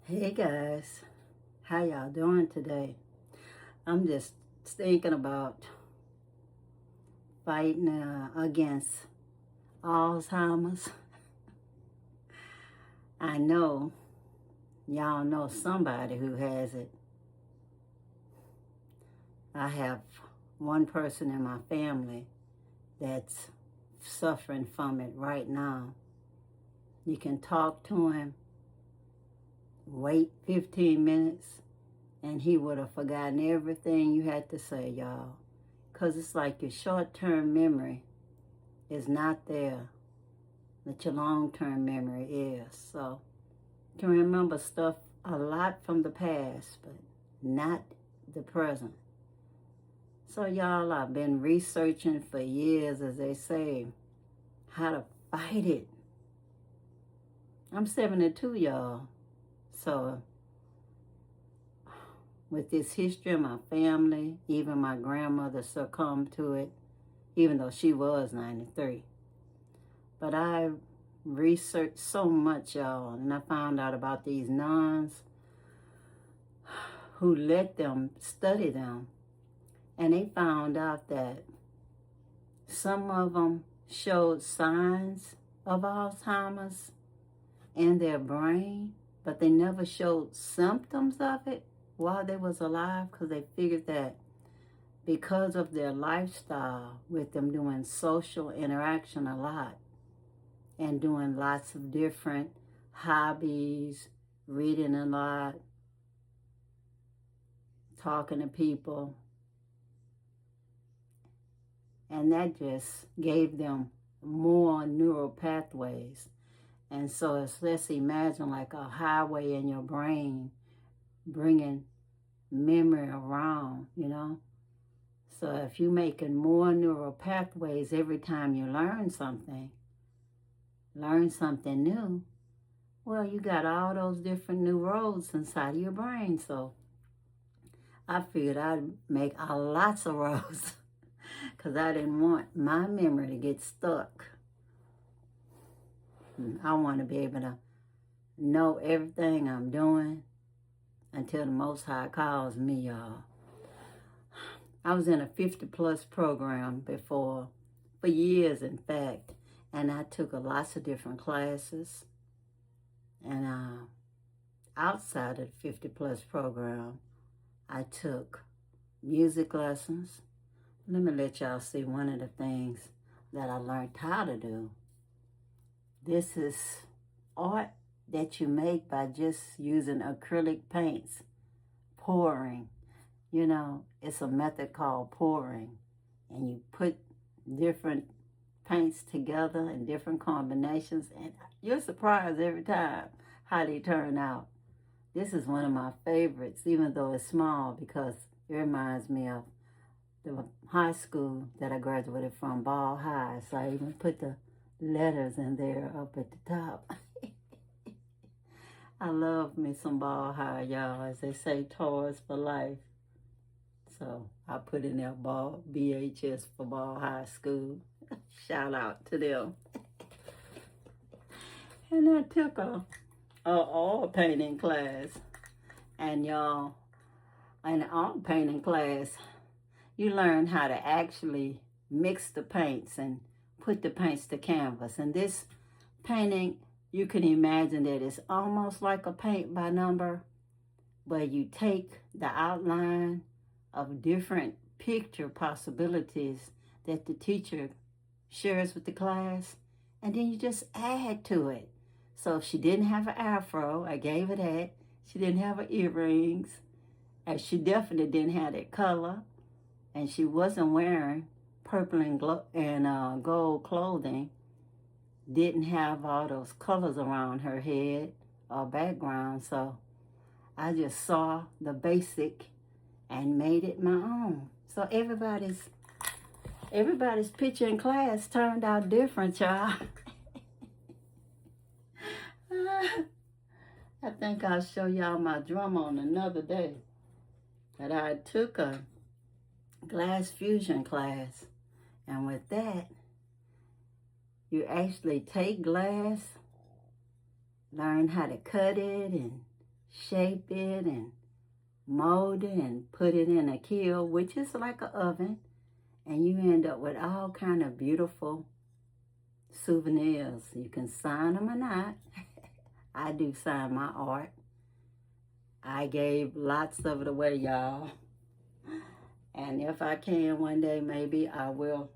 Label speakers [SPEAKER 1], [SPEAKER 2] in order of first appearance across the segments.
[SPEAKER 1] Hey guys, how y'all doing today? I'm just thinking about fighting against Alzheimer's. I know y'all know somebody who has it. I have one person in my family that's suffering from it right now. You can talk to him, wait 15 minutes, and he would have forgotten everything you had to say, y'all. Because it's like your short-term memory is not there, but your long-term memory is. So you can remember stuff a lot from the past, but not the present. So y'all, I've been researching for years, as they say, how to fight it. I'm 72, y'all. So with this history of my family, even my grandmother succumbed to it, even though she was 93. But I researched so much, y'all, and I found out about these nuns who let them study them. And they found out that some of them showed signs of Alzheimer's in their brain, but they never showed symptoms of it while they was alive, because they figured that because of their lifestyle, with them doing social interaction a lot and doing lots of different hobbies, reading a lot, talking to people, and that just gave them more neural pathways. And so let's imagine like a highway in your brain bringing memory around, So if you're making more neural pathways every time you learn something new, well, you got all those different new roads inside of your brain. So I figured I'd make lots of roads because I didn't want my memory to get stuck. I want to be able to know everything I'm doing until the Most High calls me, y'all. I was in a 50-plus program before, for years, in fact, and I took lots of different classes. And outside of the 50-plus program, I took music lessons. Let me let y'all see one of the things that I learned how to do. This is art that you make by just using acrylic paints, pouring. It's a method called pouring. And you put different paints together in different combinations, and you're surprised every time how they turn out. This is one of my favorites, even though it's small, because it reminds me of the high school that I graduated from, Ball High. So I even put the letters in there up at the top. I love me some Ball High, y'all. As they say, toys for life. So I put in there BHS for Ball High School. Shout out to them. And I took a oil painting class. And y'all, in the oil painting class, you learn how to actually mix the paints and put the paints to canvas. And this painting, you can imagine that it's almost like a paint by number, but you take the outline of different picture possibilities that the teacher shares with the class, and then you just add to it. So if she didn't have an afro, I gave her that. She didn't have her earrings, and she definitely didn't have that color, and she wasn't wearing purple and gold clothing, didn't have all those colors around her head or background. So I just saw the basic and made it my own. So everybody's picture in class turned out different, y'all. I think I'll show y'all my drum on another day. But I took a glass fusion class, and with that, you actually take glass, learn how to cut it and shape it and mold it and put it in a kiln, which is like an oven, and you end up with all kind of beautiful souvenirs. You can sign them or not. I do sign my art. I gave lots of it away, y'all. And if I can one day, maybe I will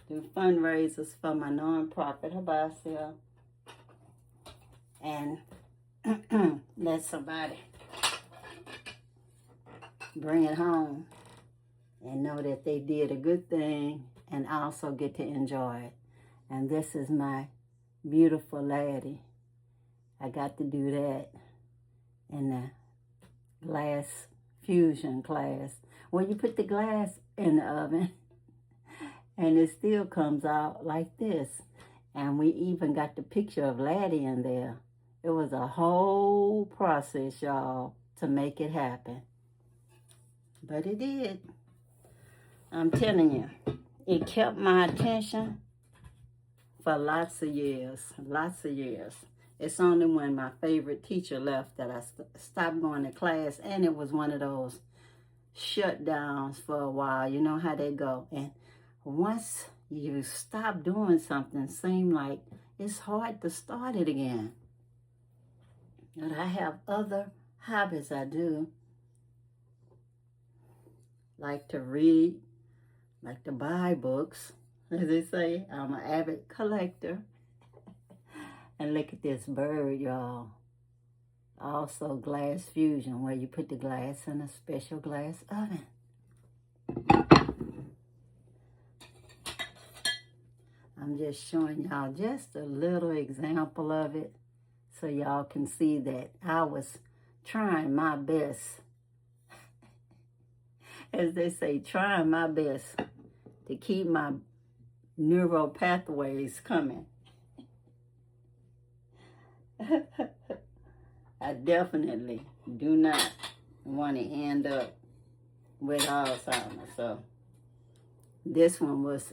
[SPEAKER 1] do fundraisers for my nonprofit, Hobbies, and let somebody bring it home and know that they did a good thing and also get to enjoy it. And this is my beautiful laddie. I got to do that in the glass fusion class. When you put the glass in the oven and it still comes out like this. And we even got the picture of Laddie in there. It was a whole process, y'all, to make it happen. But it did. I'm telling you, it kept my attention for lots of years, lots of years. It's only when my favorite teacher left that I stopped going to class, and it was one of those shutdowns for a while. You know how they go. And once you stop doing something, it seems like it's hard to start it again. But I have other hobbies I do, like to read, like to buy books. As they say, I'm an avid collector. And look at this bird, y'all. Also glass fusion, where you put the glass in a special glass oven. I'm just showing y'all just a little example of it so y'all can see that I was trying my best. As they say, trying my best to keep my neural pathways coming. I definitely do not want to end up with Alzheimer's. So this one was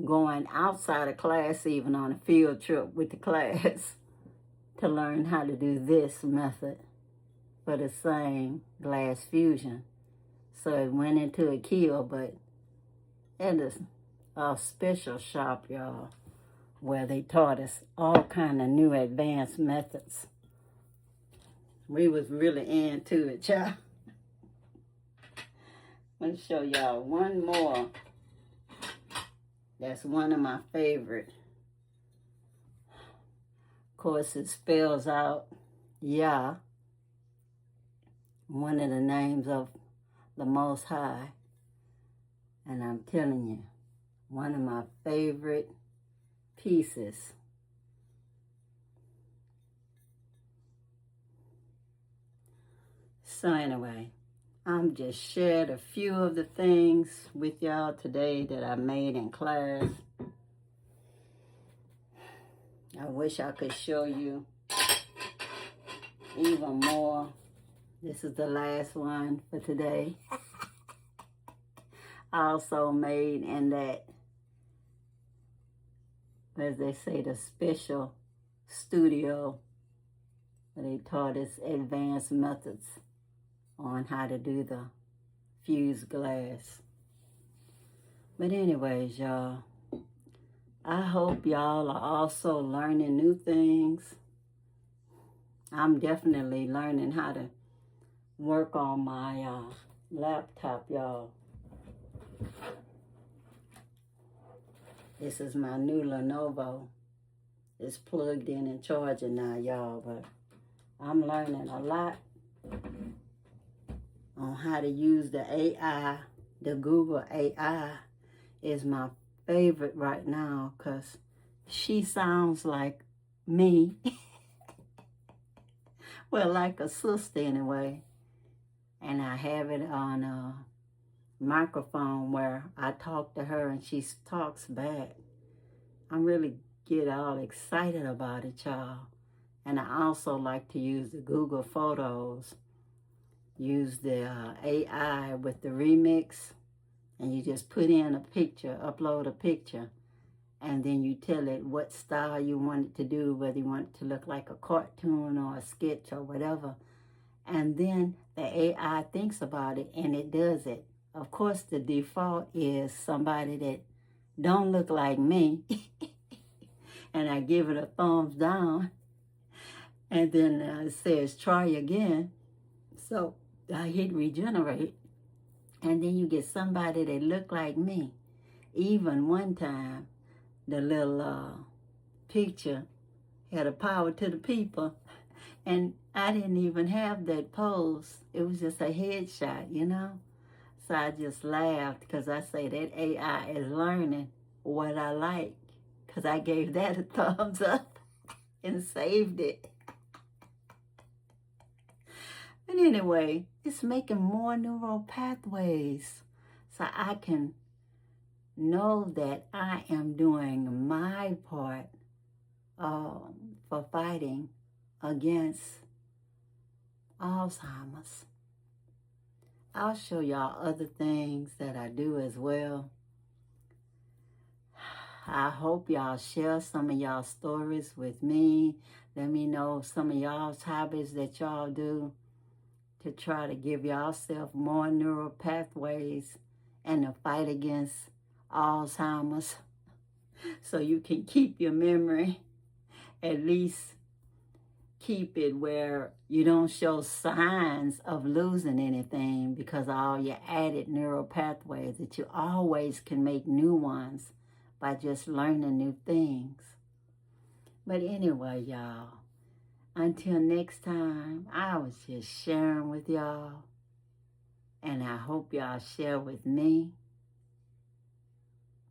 [SPEAKER 1] going outside of class, even on a field trip with the class, to learn how to do this method for the same glass fusion. So it went into a kiln, but it is a special shop, y'all, where they taught us all kind of new advanced methods. We was really into it, y'all. I'm going to show y'all one more. That's one of my favorite. Of course, it spells out Yah, one of the names of the Most High. And I'm telling you, one of my favorite pieces. So anyway, I'm just shared a few of the things with y'all today that I made in class. I wish I could show you even more. This is the last one for today. I also made in that, as they say, the special studio where they taught us advanced methods on how to do the fused glass. But anyways, y'all, I hope y'all are also learning new things. I'm definitely learning how to work on my laptop, y'all. This is my new Lenovo. It's plugged in and charging now, y'all, but I'm learning a lot on how to use the AI. The Google AI is my favorite right now because she sounds like me. Well, like a sister anyway. And I have it on a microphone where I talk to her and she talks back. I really get all excited about it, y'all. And I also like to use the Google Photos. Use the AI with the remix, and you just put in a picture, upload a picture, and then you tell it what style you want it to do, whether you want it to look like a cartoon or a sketch or whatever. And then the AI thinks about it and it does it. Of course, the default is somebody that don't look like me. And I give it a thumbs down. And then it says, try again. So I hit regenerate. And then you get somebody that look like me. Even one time, the little picture had a power to the people. And I didn't even have that pose. It was just a headshot, you know? So I just laughed because I say that AI is learning what I like, because I gave that a thumbs up and saved it. But anyway, it's making more neural pathways so I can know that I am doing my part for fighting against Alzheimer's. I'll show y'all other things that I do as well. I hope y'all share some of y'all stories with me. Let me know some of y'all's hobbies that y'all do to try to give yourself more neural pathways and to fight against Alzheimer's so you can keep your memory, at least keep it where you don't show signs of losing anything because of all your added neural pathways, that you always can make new ones by just learning new things. But anyway, y'all, until next time, I was just sharing with y'all, and I hope y'all share with me.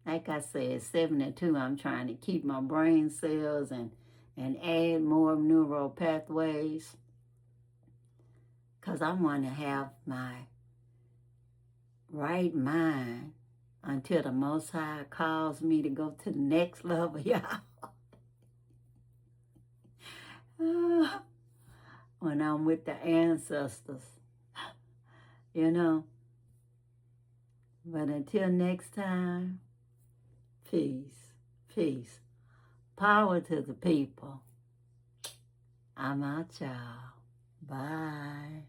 [SPEAKER 1] Like I said, 72, I'm trying to keep my brain cells and add more neural pathways, because I want to have my right mind until the Most High calls me to go to the next level, y'all. When I'm with the ancestors, you know. But until next time, peace, peace. Power to the people. I'm out, y'all. Bye.